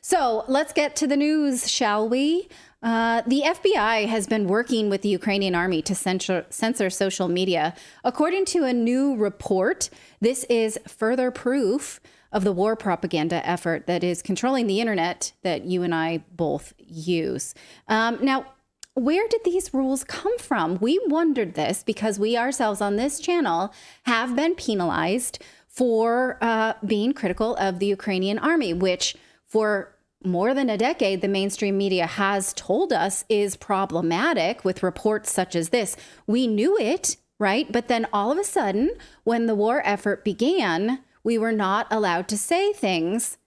So let's get to the news, shall we? The FBI has been working with the Ukrainian army to censor social media. According to a new report, this is further proof of the war propaganda effort that is controlling the internet that you and I both use. Now, where did these rules come from? We wondered this because we ourselves on this channel have been penalized for being critical of the Ukrainian army, which for more than a decade, the mainstream media has told us is problematic with reports such as this. We knew it, right? But then all of a sudden, when the war effort began, we were not allowed to say things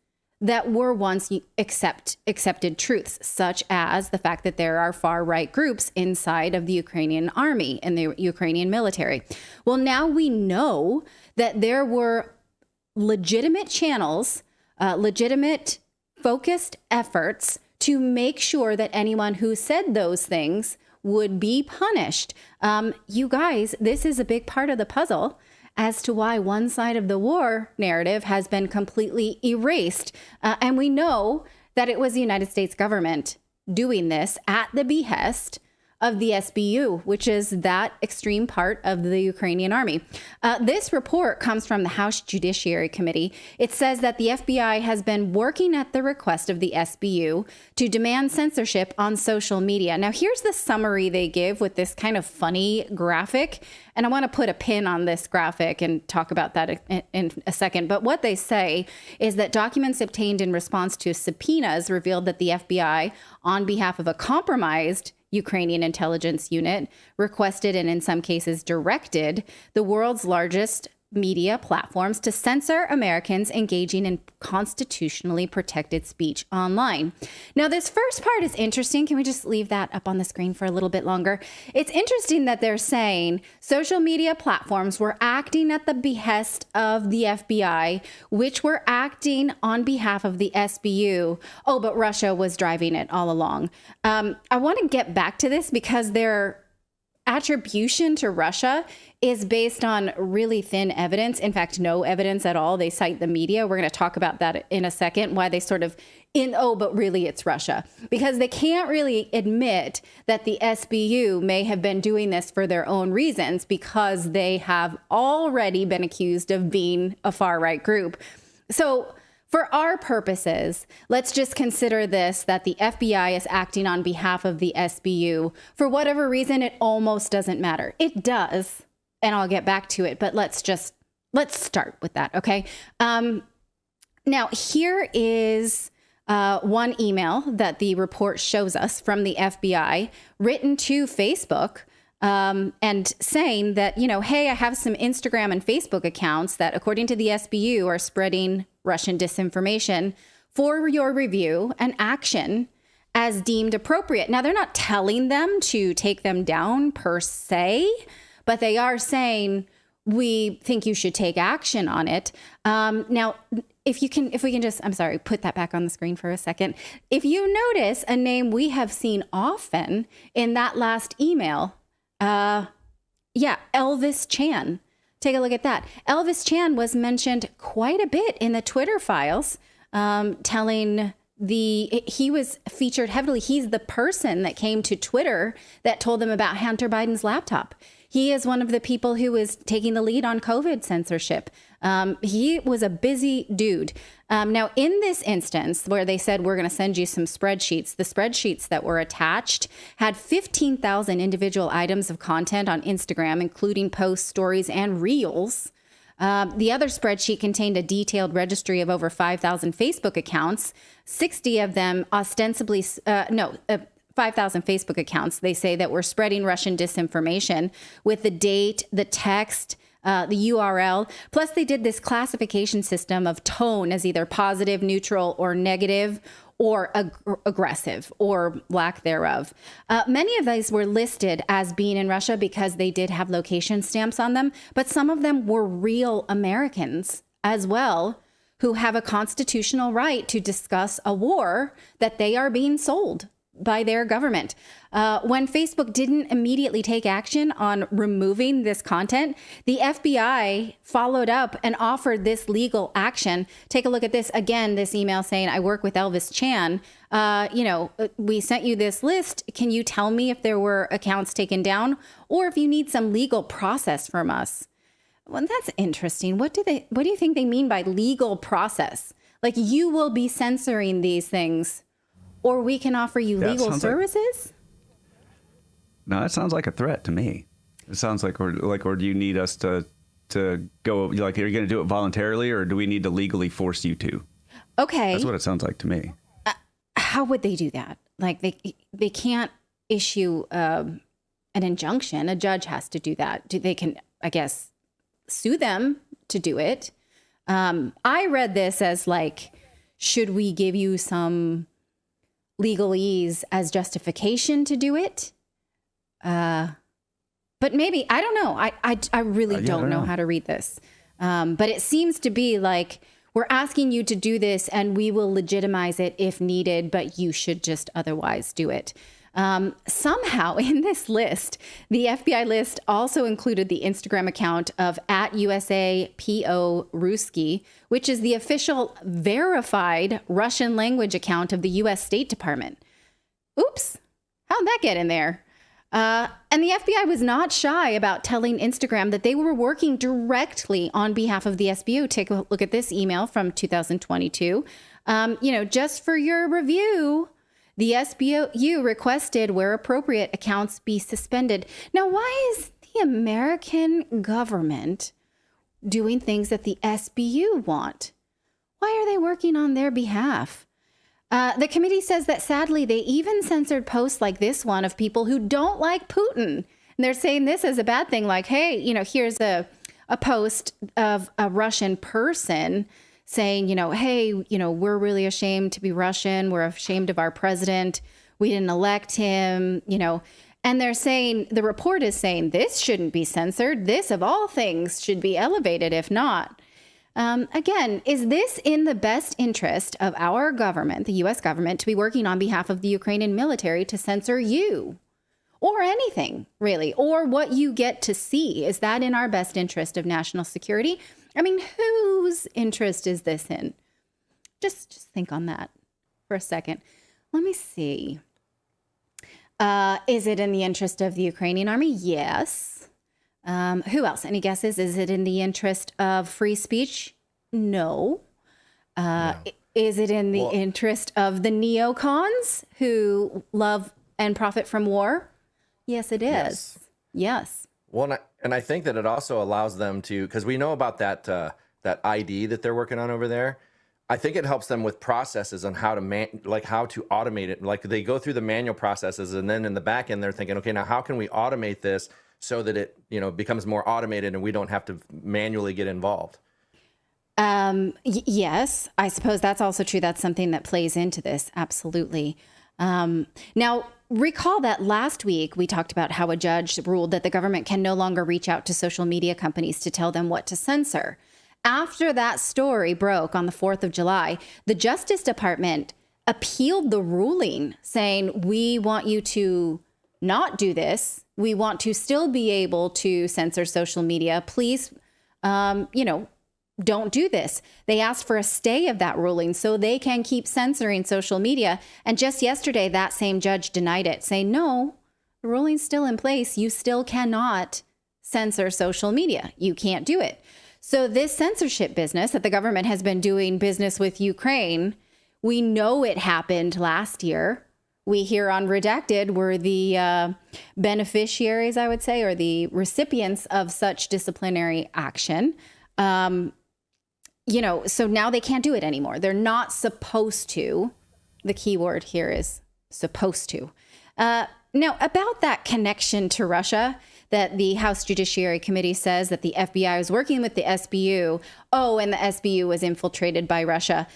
that were once accepted truths, such as the fact that there are far-right groups inside of the Ukrainian army and the Ukrainian military. Well, now we know that there were legitimate channels, legitimate focused efforts to make sure that anyone who said those things would be punished. You guys, this is a big part of the puzzle as to why one side of the war narrative has been completely erased. And we know that it was the United States government doing this at the behest of the SBU, which is that extreme part of the Ukrainian army. This report comes from the House Judiciary Committee. It says that the FBI has been working at the request of the SBU to demand censorship on social media. Now, here's the summary they give with this kind of funny graphic. And I want to put a pin on this graphic and talk about that in a second. But what they say is that documents obtained in response to subpoenas revealed that the FBI, on behalf of a compromised Ukrainian intelligence unit, requested and in some cases directed the world's largest media platforms to censor Americans engaging in constitutionally protected speech online. Now, this first part is interesting. Can we just leave that up on the screen for a little bit longer? It's interesting that they're saying social media platforms were acting at the behest of the FBI, which were acting on behalf of the SBU. Oh, but Russia was driving it all along. I want to get back to this because their attribution to Russia is based on really thin evidence. In fact, no evidence at all. They cite the media. We're going to talk about that in a second, why they sort of but really it's Russia, because they can't really admit that the SBU may have been doing this for their own reasons because they have already been accused of being a far right group. So for our purposes, let's just consider this, that the FBI is acting on behalf of the SBU. For whatever reason, it almost doesn't matter. It does, and I'll get back to it, but let's start with that, okay? Now, here is one email that the report shows us from the FBI written to Facebook, and saying that, hey, I have some Instagram and Facebook accounts that, according to the SBU, are spreading Russian disinformation for your review and action as deemed appropriate. Now, they're not telling them to take them down per se, but they are saying, we think you should take action on it. Now, if we can just, I'm sorry, put that back on the screen for a second. If you notice a name we have seen often in that last email, Elvis Chan. Take a look at that. Elvis Chan was mentioned quite a bit in the Twitter files, he was featured heavily. He's the person that came to Twitter that told them about Hunter Biden's laptop. He is one of the people who was taking the lead on COVID censorship. He was a busy dude. Now, in this instance where they said, we're going to send you some spreadsheets, the spreadsheets that were attached had 15,000 individual items of content on Instagram, including posts, stories, and reels. The other spreadsheet contained a detailed registry of over 5,000 Facebook accounts, 60 of them ostensibly, 5,000 Facebook accounts, they say, that were spreading Russian disinformation with the date, the text, the URL. Plus, they did this classification system of tone as either positive, neutral, or negative, or aggressive, or lack thereof. Many of these were listed as being in Russia because they did have location stamps on them, but some of them were real Americans as well, who have a constitutional right to discuss a war that they are being sold. by their government. When Facebook didn't immediately take action on removing this content, the FBI followed up and offered this legal action. Take a look at this again, this email saying, I work with Elvis Chan. We sent you this list. Can you tell me if there were accounts taken down or if you need some legal process from us? Well, that's interesting. What do you think they mean by legal process? Like, you will be censoring these things, or we can offer you legal services? No, that sounds like a threat to me. It sounds like, or do you need us to go, like, are you going to do it voluntarily, or do we need to legally force you to? Okay. That's what it sounds like to me. How would they do that? Like, they can't issue an injunction. A judge has to do that. They can, I guess, sue them to do it. I read this as like, should we give you some legalese as justification to do it? But maybe, I don't know. I really don't know how to read this. But it seems to be like, we're asking you to do this and we will legitimize it if needed, but you should just otherwise do it. Somehow in this list, the FBI list also included the Instagram account of @USAPO which is the official verified Russian language account of the U.S. State Department. Oops, how'd that get in there? And the FBI was not shy about telling Instagram that they were working directly on behalf of the SBU. Take a look at this email from 2022. Just for your review, the SBU requested, where appropriate, accounts be suspended. Now, why is the American government doing things that the SBU want? Why are they working on their behalf? The committee says that sadly, they even censored posts like this one of people who don't like Putin. And they're saying this as a bad thing, like, hey, here's a post of a Russian person saying, hey, we're really ashamed to be Russian. We're ashamed of our president. We didn't elect him, and they're saying, the report is saying this shouldn't be censored. This, of all things, should be elevated, if not. Again, is this in the best interest of our government, the U.S. government, to be working on behalf of the Ukrainian military to censor you or anything, really, or what you get to see? Is that in our best interest of national security? I mean, whose interest is this in? Just think on that for a second. Let me see. Is it in the interest of the Ukrainian army? Yes. Who else? Any guesses? Is it in the interest of free speech? No. No. Is it in the interest of the neocons who love and profit from war? Yes, it is. Yes. Well, and I think that it also allows them to, because we know about that ID that they're working on over there. I think it helps them with processes on how to how to automate it. Like, they go through the manual processes, and then in the back end, they're thinking, okay, now how can we automate this so that it, becomes more automated and we don't have to manually get involved? Yes, I suppose that's also true. That's something that plays into this. Absolutely. Now, recall that last week we talked about how a judge ruled that the government can no longer reach out to social media companies to tell them what to censor. After that story broke on the 4th of July, the Justice Department appealed the ruling, saying, we want you to not do this. We want to still be able to censor social media. Please, don't do this. They asked for a stay of that ruling so they can keep censoring social media. And just yesterday, that same judge denied it, saying, no, the ruling's still in place. You still cannot censor social media. You can't do it. So this censorship business that the government has been doing business with Ukraine, we know it happened last year. We here on Redacted were the beneficiaries, I would say, or the recipients of such disciplinary action. So now they can't do it anymore. They're not supposed to. The key word here is supposed to. Now, about that connection to Russia that the House Judiciary Committee says that the FBI was working with the SBU. Oh, and the SBU was infiltrated by Russia.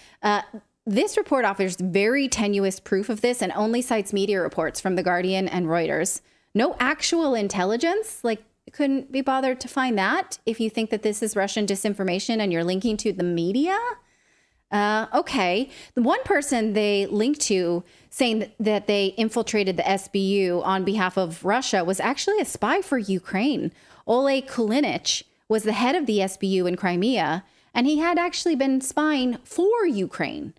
This report offers very tenuous proof of this and only cites media reports from The Guardian and Reuters. No actual intelligence, couldn't be bothered to find that if you think that this is Russian disinformation and you're linking to the media. Okay. The one person they linked to saying that they infiltrated the SBU on behalf of Russia was actually a spy for Ukraine. Ole Kulinich was the head of the SBU in Crimea, and he had actually been spying for Ukraine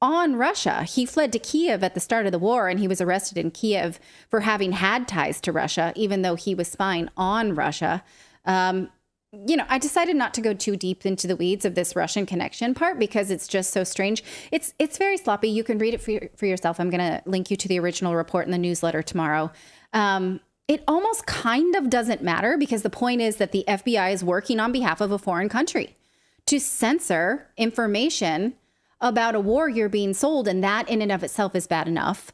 on Russia. He fled to Kiev at the start of the war, and he was arrested in Kiev for having had ties to Russia, even though he was spying on Russia. I decided not to go too deep into the weeds of this Russian connection part because it's just so strange. It's very sloppy. You can read it for yourself. I'm going to link you to the original report in the newsletter tomorrow. It almost kind of doesn't matter because the point is that the FBI is working on behalf of a foreign country to censor information about a war you're being sold, and that in and of itself is bad enough.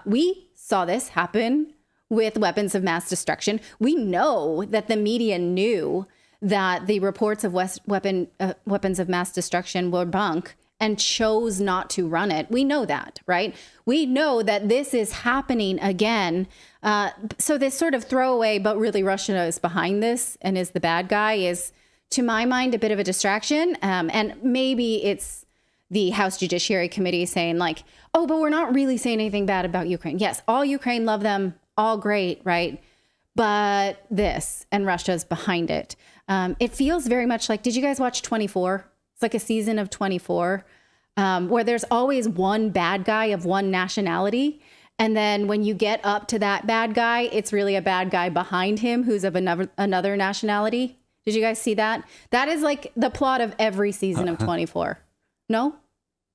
We saw this happen with weapons of mass destruction. We know that the media knew that the reports of weapons of mass destruction were bunk and chose not to run it. We know that, right? We know that this is happening again. So this sort of throwaway, but really Russia is behind this and is the bad guy is, to my mind, a bit of a distraction. And maybe it's the House Judiciary Committee saying like, oh, but we're not really saying anything bad about Ukraine. Yes, all Ukraine love them, all great, right? But this, and Russia's behind it. It feels very much like, did you guys watch 24? It's like a season of 24 where there's always one bad guy of one nationality. And then when you get up to that bad guy, it's really a bad guy behind him who's of another nationality. Did you guys see that? That is like the plot of every season of 24. No?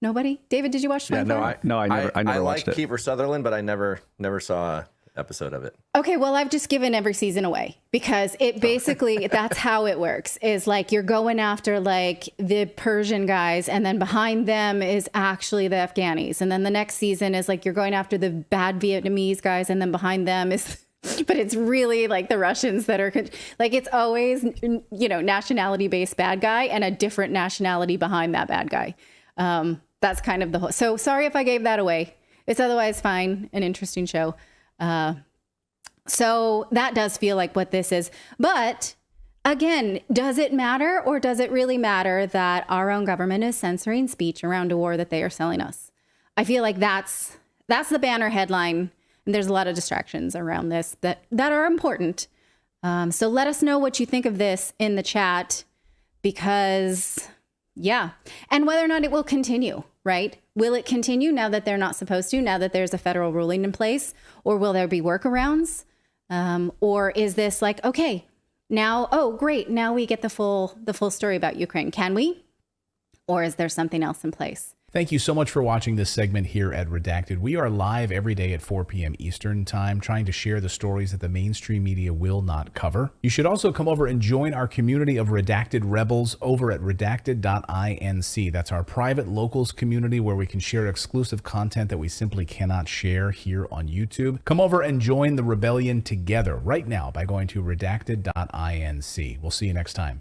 Nobody? David, did you watch 24? Yeah, I never watched it. I like Kiefer Sutherland, but I never saw an episode of it. Okay, well, I've just given every season away because it basically, that's how it works, is like you're going after like the Persian guys and then behind them is actually the Afghanis. And then the next season is like you're going after the bad Vietnamese guys and then behind them is, but it's really like the Russians that are like, it's always, nationality based bad guy and a different nationality behind that bad guy. That's kind of the whole, so sorry if I gave that away. It's otherwise fine, an interesting show. So that does feel like what this is. But again, does it matter or does it really matter that our own government is censoring speech around a war that they are selling us? I feel like that's the banner headline. And there's a lot of distractions around this that are important. So let us know what you think of this in the chat because, yeah. And whether or not it will continue, right? Will it continue now that they're not supposed to, now that there's a federal ruling in place? Or will there be workarounds? Or is this like, okay, now, oh, great. Now we get the full story about Ukraine. Can we? Or is there something else in place? Thank you so much for watching this segment here at Redacted. We are live every day at 4 p.m. Eastern Time, trying to share the stories that the mainstream media will not cover. You should also come over and join our community of Redacted Rebels over at redacted.inc. That's our private locals community where we can share exclusive content that we simply cannot share here on YouTube. Come over and join the rebellion together right now by going to redacted.inc. We'll see you next time.